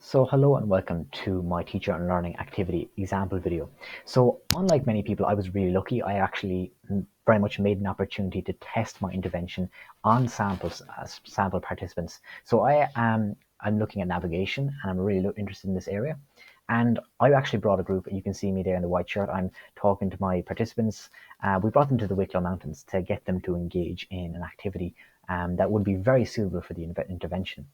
So hello and welcome to my teacher and learning activity example video. So unlike many people, I was really lucky. I actually very much made an opportunity to test my intervention on samples, sample participants. So I'm looking at navigation and I'm really interested in this area. And I actually brought a group. You can see me there in the white shirt. I'm talking to my participants. We brought them to the Wicklow Mountains to get them to engage in an activity that would be very suitable for the intervention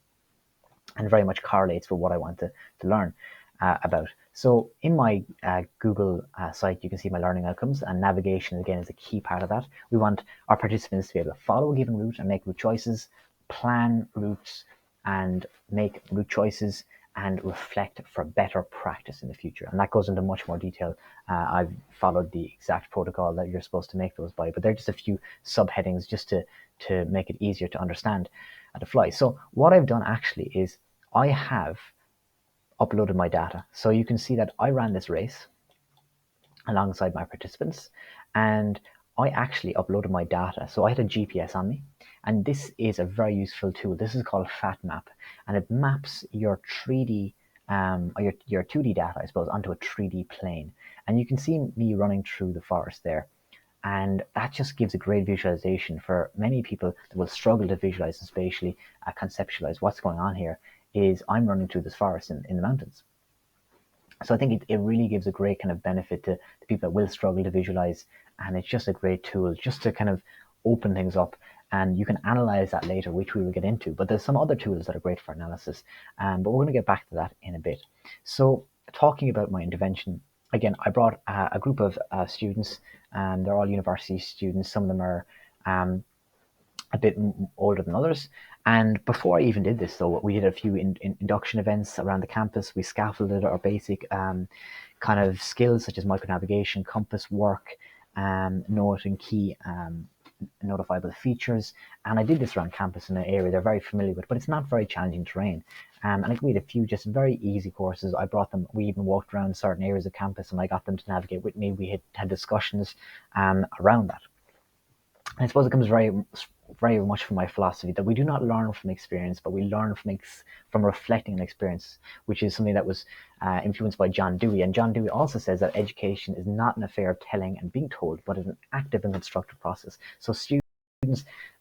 and very much correlates with what I want to learn about. So in my Google site, you can see my learning outcomes, and navigation again is a key part of that. We want our participants to be able to follow a given route and make route choices, plan routes and make route choices, and reflect for better practice in the future. And that goes into much more detail. I've followed the exact protocol that you're supposed to make those by, but they're just a few subheadings just to make it easier to understand at the fly. So what I've done actually is I have uploaded my data. So you can see that I ran this race alongside my participants, and I actually uploaded my data. So I had a GPS on me, and this is a very useful tool. This is called FatMap, and it maps your 3D or your 2D data, I suppose, onto a 3D plane. And you can see me running through the forest there. And that just gives a great visualization for many people that will struggle to visualize and spatially conceptualize what's going on here. Is I'm running through this forest in the mountains. So I think it really gives a great kind of benefit to the people that will struggle to visualize, and it's just a great tool just to kind of open things up, and you can analyze that later, which we will get into. But there's some other tools that are great for analysis, but we're going to get back to that in a bit. So talking about my intervention, again, I brought a group of students, and they're all university students. Some of them are a bit older than others. And before I even did this, though, we did a few induction events around the campus. We scaffolded our basic kind of skills such as micronavigation, compass work, note and key notifiable features. And I did this around campus in an area they're very familiar with, but it's not very challenging terrain. And I think we had a few just very easy courses. I brought them, we even walked around certain areas of campus and I got them to navigate with me. We had discussions around that. And I suppose it comes very much from my philosophy that we do not learn from experience, but we learn from reflecting on experience, which is something that was influenced by John Dewey. And John Dewey also says that education is not an affair of telling and being told, but is an active and constructive process. So students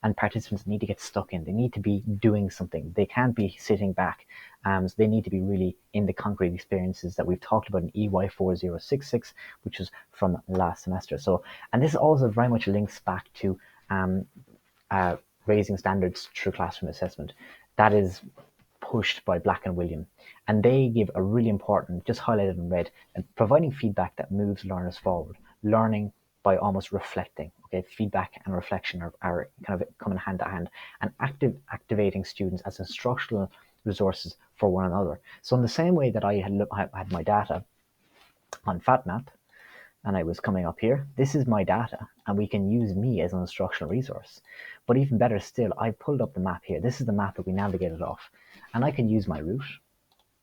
and participants need to get stuck in. They need to be doing something. They can't be sitting back. So they need to be really in the concrete experiences that we've talked about in EY 4066, which is from last semester. So, and this also very much links back to raising standards through classroom assessment. That is pushed by Black and William, and they give a really important, just highlighted in red, and providing feedback that moves learners forward. Learning by almost reflecting. Okay, feedback and reflection are kind of coming hand to hand, and activating students as instructional resources for one another. So in the same way that I had my data on FatMap, and I was coming up here, this is my data, and we can use me as an instructional resource. But even better still, I pulled up the map here. This is the map that we navigated off, and I can use my route.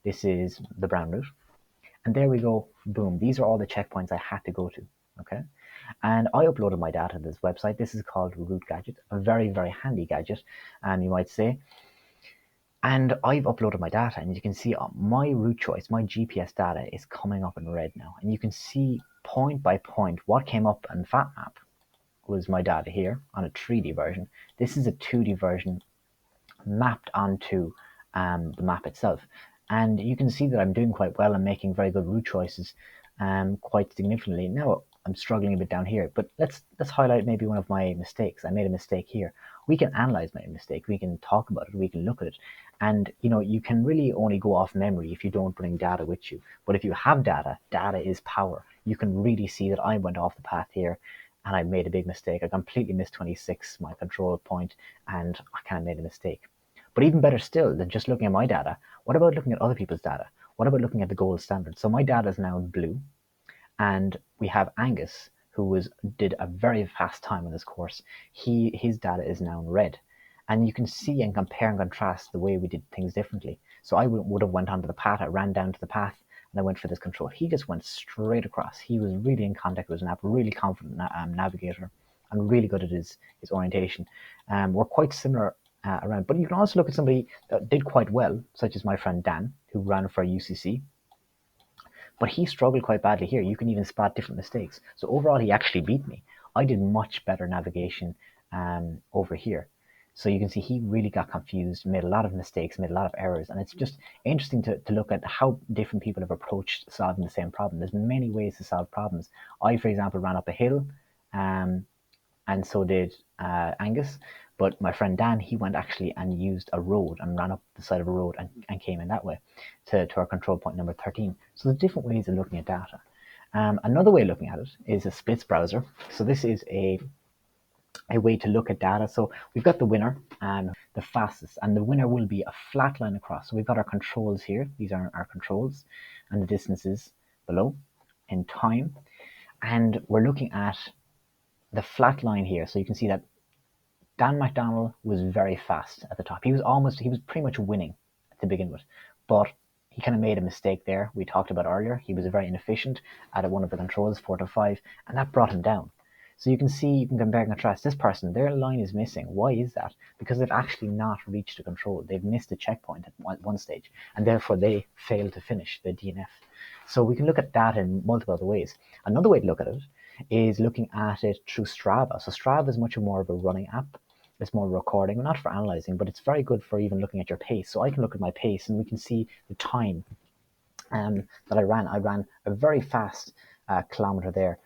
This is the brown route, and there we go. Boom, these are all the checkpoints I had to go to. Okay, and I uploaded my data to this website. This is called Route Gadget, a very handy gadget, you might say. And I've uploaded my data, and you can see my route choice, my GPS data is coming up in red now. And you can see point by point what came up in FatMap was my data here on a 3D version. This is a 2D version mapped onto the map itself. And you can see that I'm doing quite well. I'm making very good route choices quite significantly. Now I'm struggling a bit down here, but let's highlight maybe one of my mistakes. I made a mistake here. We can analyze my mistake. We can talk about it. We can look at it. And you can really only go off memory if you don't bring data with you. But if you have data, data is power. You can really see that I went off the path here and I made a big mistake. I completely missed 26, my control point, and I kind of made a mistake. But even better still than just looking at my data, what about looking at other people's data? What about looking at the gold standard? So my data is now in blue, and we have Angus, who did a very fast time on this course. His data is now in red. And you can see and compare and contrast the way we did things differently. So I would have went onto the path, I ran down to the path, and I went for this control. He just went straight across. He was really in contact with his nav, really confident navigator, and really good at his orientation. We're quite similar around. But you can also look at somebody that did quite well, such as my friend Dan, who ran for UCC. But he struggled quite badly here. You can even spot different mistakes. So overall, he actually beat me. I did much better navigation over here. So you can see he really got confused, made a lot of mistakes, made a lot of errors. And it's just interesting to look at how different people have approached solving the same problem. There's many ways to solve problems. I, for example, ran up a hill, and so did Angus. But my friend Dan, he went actually and used a road and ran up the side of a road and came in that way to our control point number 13. So there's different ways of looking at data. Another way of looking at it is a splits browser. So this is a way to look at data. So we've got the winner and the fastest, and the winner will be a flat line across. So we've got our controls here. These are our controls and the distances below in time. And we're looking at the flat line here. So you can see that Dan McDonnell was very fast at the top. He was pretty much winning to begin with, but he kind of made a mistake there. We talked about earlier. He was very inefficient at one of the controls, 4 to 5, and that brought him down. So you can see, you can compare and contrast. This person, their line is missing. Why is that? Because they've actually not reached a control. They've missed a checkpoint at one stage, and therefore they failed to finish the DNF. So we can look at that in multiple other ways. Another way to look at it is looking at it through Strava. So Strava is much more of a running app. It's more recording, not for analyzing, but it's very good for even looking at your pace. So I can look at my pace and we can see the time that I ran. I ran a very fast kilometer there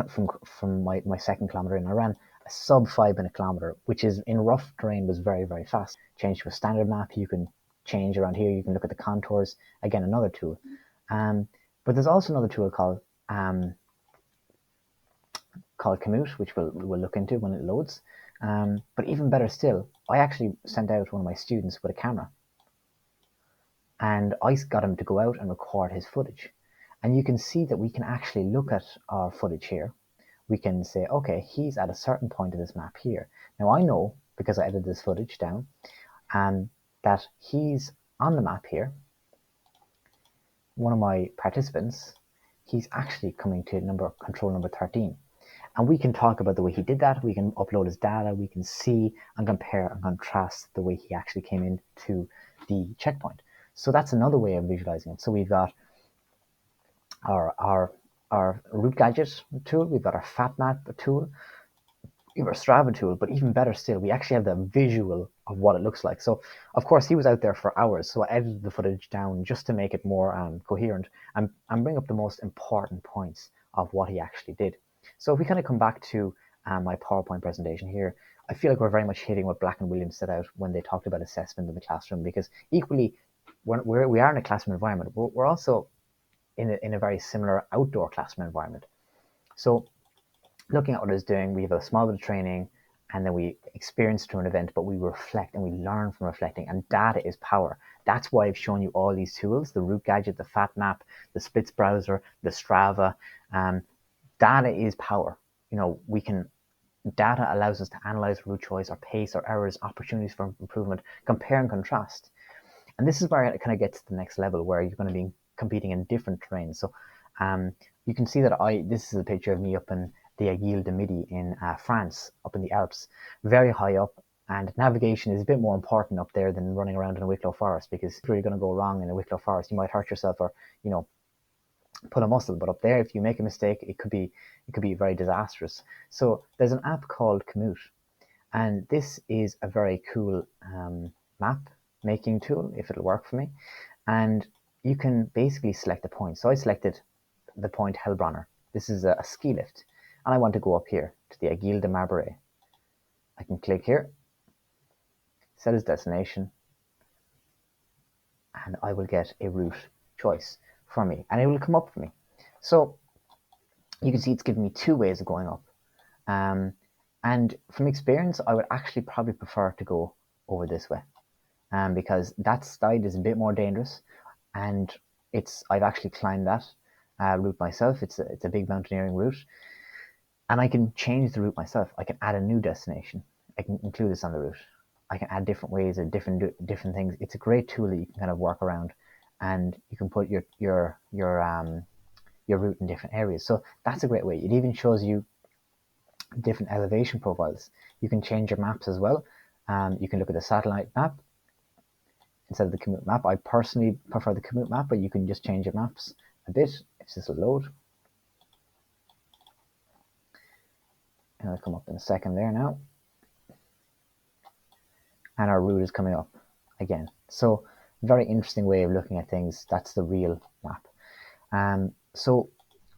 from my second kilometer in. I ran a sub 5 minute kilometer, which is in rough terrain was very, very fast. Change to a standard map. You can change around here. You can look at the contours. Again, another tool. But there's also another tool called Komoot, which we'll look into when it loads. But even better still, I actually sent out one of my students with a camera, and I got him to go out and record his footage. And you can see that we can actually look at our footage here. We can say, okay, he's at a certain point of this map here. Now I know, because I edited this footage down, that he's on the map here. One of my participants, he's actually coming to control number 13. And we can talk about the way he did that. We can upload his data. We can see and compare and contrast the way he actually came into the checkpoint. So that's another way of visualizing it. So we've got our route gadget tool. We've got our FatMap tool. We have our Strava tool. But even better still, we actually have the visual of what it looks like. So, of course, he was out there for hours. So I edited the footage down just to make it more coherent and bring up the most important points of what he actually did. So if we kind of come back to my PowerPoint presentation here, I feel like we're very much hitting what Black and Williams set out when they talked about assessment in the classroom, because equally we are in a classroom environment, but we're also in a very similar outdoor classroom environment. So looking at what it's doing, we have a small bit of training, and then we experience through an event, but we reflect and we learn from reflecting, and data is power. That's why I've shown you all these tools, the route gadget, the FatMap, the splits browser, the Strava. Data is power. Data allows us to analyze route choice, our pace, our errors, opportunities for improvement, compare and contrast. And this is where it kind of gets to the next level, where you're going to be competing in different terrains. So you can see that this is a picture of me up in the Aiguille du Midi in France, up in the Alps, very high up. And navigation is a bit more important up there than running around in a Wicklow forest, because if you're going to go wrong in a Wicklow forest, you might hurt yourself or, pull a muscle. But up there, if you make a mistake, it could be very disastrous. So there's an app called Komoot, and this is a very cool map making tool, if it'll work for me. And you can basically select a point. So I selected the point Hellbronner. This is a ski lift, and I want to go up here to the Aiguille de Marbré. I can click here, set as destination, and I will get a route choice for me, and it will come up for me. So you can see it's giving me two ways of going up. And from experience, I would actually probably prefer to go over this way, because that side is a bit more dangerous, and I've actually climbed that route myself. It's a big mountaineering route, and I can change the route myself. I can add a new destination. I can include this on the route. I can add different ways of different things. It's a great tool that you can kind of work around, and you can put your route in different areas. So that's a great way. It even shows you different elevation profiles. You can change your maps as well. You can look at the satellite map instead of the Komoot map. I personally prefer the Komoot map, but you can just change your maps a bit if this will load. And it'll come up in a second there now. And our route is coming up again. So very interesting way of looking at things. That's the real map. So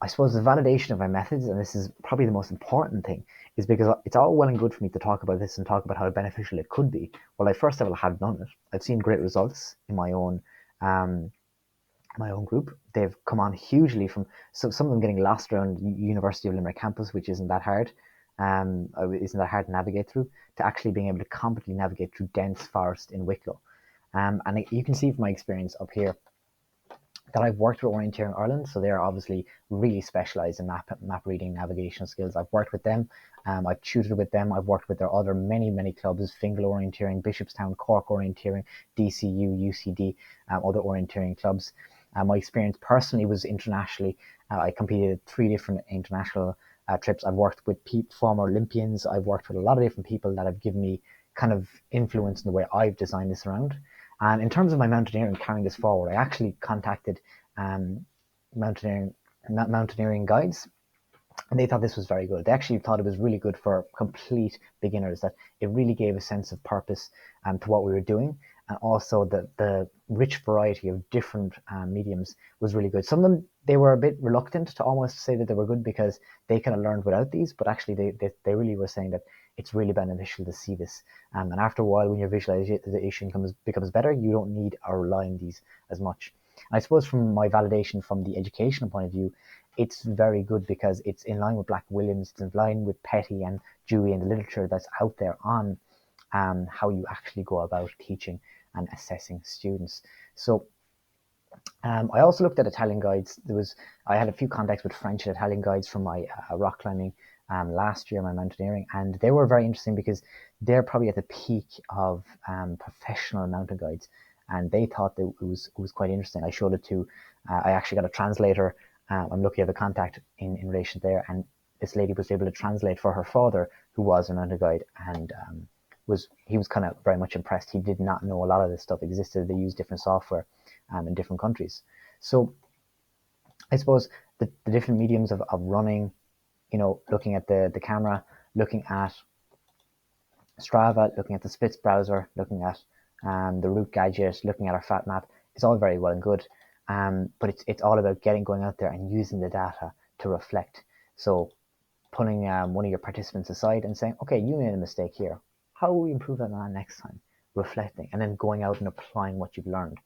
I suppose the validation of my methods, and this is probably the most important thing, is because it's all well and good for me to talk about this and talk about how beneficial it could be. Well, I first of all have done it. I've seen great results in my own group. They've come on hugely from some of them getting lost around University of Limerick campus, which isn't that hard. Isn't that hard to navigate through, to actually being able to competently navigate through dense forest in Wicklow. And you can see from my experience up here that I've worked with Orienteering Ireland, so they're obviously really specialised in map reading, navigation skills. I've worked with them, I've tutored with them, I've worked with their other many clubs, Fingal Orienteering, Bishopstown, Cork Orienteering, DCU, UCD, other orienteering clubs. My experience personally was internationally. I competed at 3 different international trips. I've worked with former Olympians. I've worked with a lot of different people that have given me kind of influence in the way I've designed this around. And in terms of my mountaineering, carrying this forward, I actually contacted mountaineering guides, and they thought this was very good. They actually thought it was really good for complete beginners, that it really gave a sense of purpose to what we were doing. And also the rich variety of different mediums was really good. Some of them, they were a bit reluctant to almost say that they were good because they kind of learned without these, but actually they really were saying that it's really beneficial to see this. And after a while, when your visualization becomes better, you don't need or rely on these as much. And I suppose from my validation from the educational point of view, it's very good because it's in line with Black Williams, it's in line with Petty and Dewey and the literature that's out there on how you actually go about teaching and assessing students. So I also looked at Italian guides. I had a few contacts with French and Italian guides from my rock climbing last year, my mountaineering, and they were very interesting because they're probably at the peak of professional mountain guides, and they thought that it was quite interesting. I showed it to, I actually got a translator. I'm lucky I have a contact in relation there, and this lady was able to translate for her father, who was a mountain guide, and he was kind of very much impressed. He did not know a lot of this stuff existed. They use different software in different countries. So I suppose the different mediums of running, looking at the camera, looking at Strava, looking at the Spitz browser, looking at the Route Gadget, looking at our fat map, it's all very well and good. But it's all about going out there and using the data to reflect. So pulling one of your participants aside and saying, okay, you made a mistake here. How will we improve on next time? Reflecting, and then going out and applying what you've learned.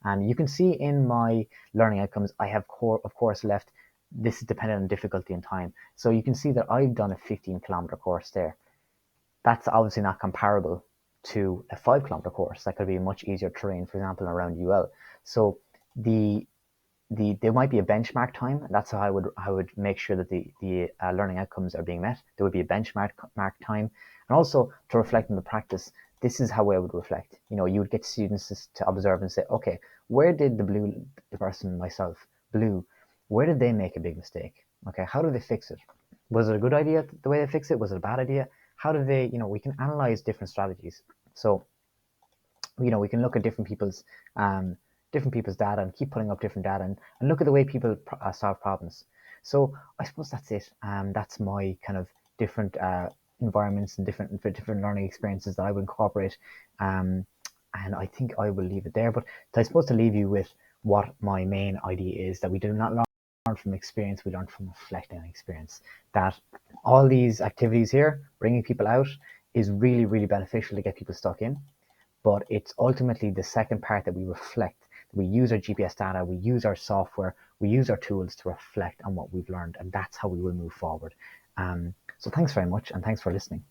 And you can see in my learning outcomes, I have of course left, this is dependent on difficulty and time. So you can see that I've done a 15-kilometer course there. That's obviously not comparable to a 5-kilometer course. That could be much easier terrain, for example, around UL. So there might be a benchmark time, and that's how I would make sure that the learning outcomes are being met. There would be a benchmark time, and also to reflect on the practice. This is how I would reflect. You would get students to observe and say, okay, where did the person, myself, blue, where did they make a big mistake? Okay, how did they fix it? Was it a good idea the way they fixed it? Was it a bad idea? How did they? We can analyze different strategies. So, we can look at different people's data and keep putting up different data and look at the way people solve problems. So I suppose that's it. That's my kind of different environments and different learning experiences that I would incorporate. And I think I will leave it there. But I suppose to leave you with what my main idea is, that we do not learn from experience, we learn from reflecting on experience. That all these activities here, bringing people out, is really, really beneficial to get people stuck in. But it's ultimately the second part that we reflect. We use our GPS data, we use our software, we use our tools to reflect on what we've learned, and that's how we will move forward. So thanks very much, and thanks for listening.